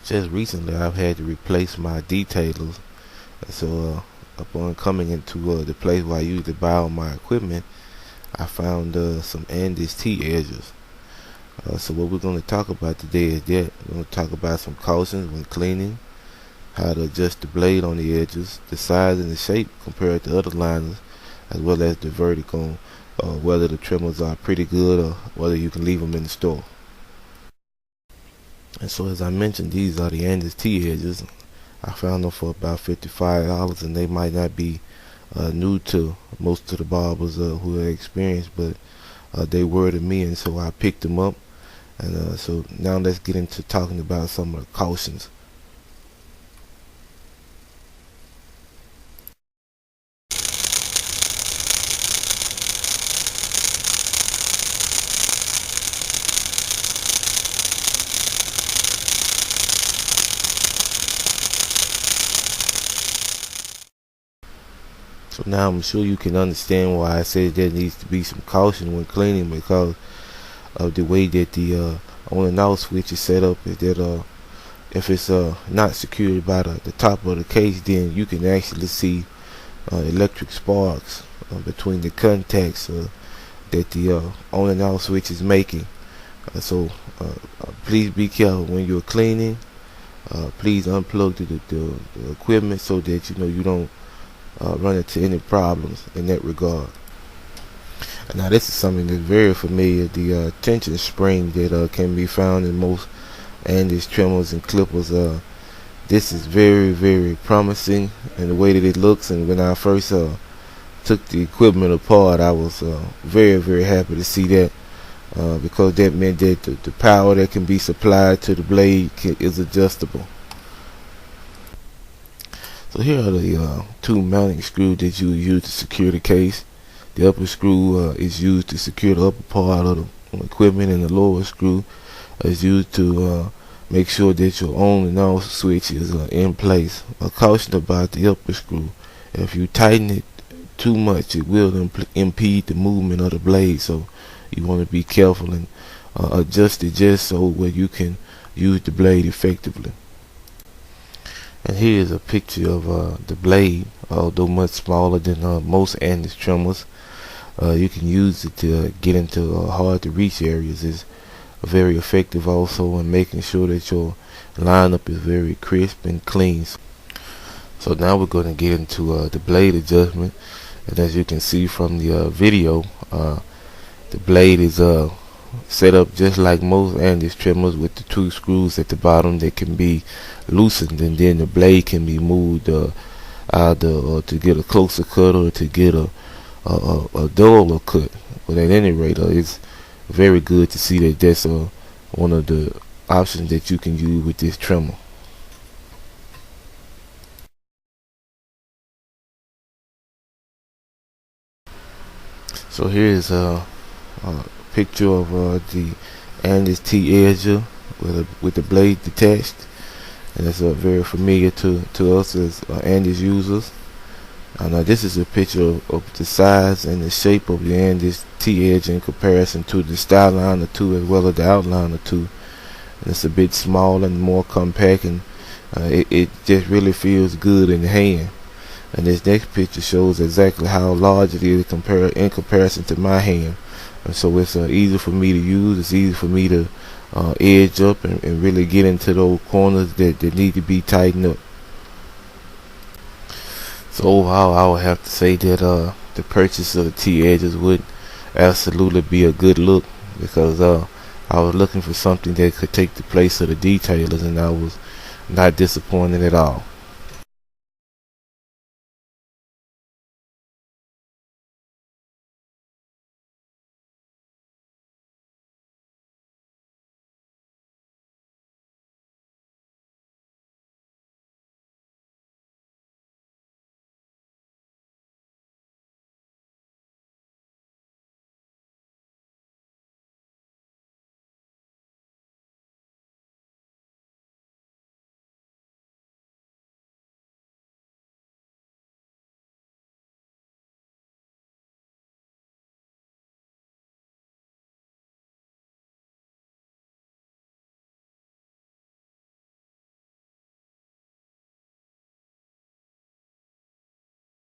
Just recently, I've had to replace my detailers. So, upon coming into the place where I usually buy all my equipment, I found some Andes T edges. So, what we're going to talk about today is that we're going to talk about some cautions when cleaning, how to adjust the blade on the edges, the size and the shape compared to other liners, as well as the verdict on whether the trimmers are pretty good or whether you can leave them in the store. And so, as I mentioned, these are the Andes T edges. I found them for about $55, and they might not be new to most of the barbers who are experienced, but they were to me, and so I picked them up. And so now let's get into talking about some of the cautions. So now I'm sure you can understand why I said there needs to be some caution when cleaning, because of the way that the on and off switch is set up. Is that if it's not secured by the top of the case, then you can actually see electric sparks between the contacts that the on and off switch is making. Please be careful when you're cleaning. Please unplug the equipment so that you don't run into any problems in that regard. Now this is something that's very familiar, the tension spring that can be found in most Andes trimmers and clippers. This is very, very promising in the way that it looks, and when I first took the equipment apart, I was very, very happy to see that, because that meant that the power that can be supplied to the blade is adjustable. So here are the two mounting screws that you use to secure the case. The upper screw is used to secure the upper part of the equipment, and the lower screw is used to make sure that your on and off switch is in place. A caution about the upper screw: if you tighten it too much, it will impede the movement of the blade. So you want to be careful and adjust it just so where you can use the blade effectively. And here is a picture of the blade, although much smaller than most Andes trimmers. You can use it to get into hard to reach areas. It's very effective also in making sure that your lineup is very crisp and clean. So now we're going to get into the blade adjustment, and as you can see from the video, the blade is set up just like most Andes trimmers, with the two screws at the bottom that can be loosened, and then the blade can be moved either to get a closer cut or to get a duller cut. But at any rate, it's very good to see that that's one of the options that you can use with this trimmer. So here's a picture of the Andes T edger with the blade detached, and it's very familiar to us as Andes users. Now this is a picture of the size and the shape of the Andes T edge in comparison to the Styliner 2 as well as the Outliner 2. And it's a bit smaller and more compact, and it just really feels good in the hand. And this next picture shows exactly how large it is in comparison to my hand. And so it's easy for me to use. It's easy for me to edge up and really get into those corners that need to be tightened up. So overall, I would have to say that the purchase of the T edges would absolutely be a good look, because I was looking for something that could take the place of the detailers, and I was not disappointed at all.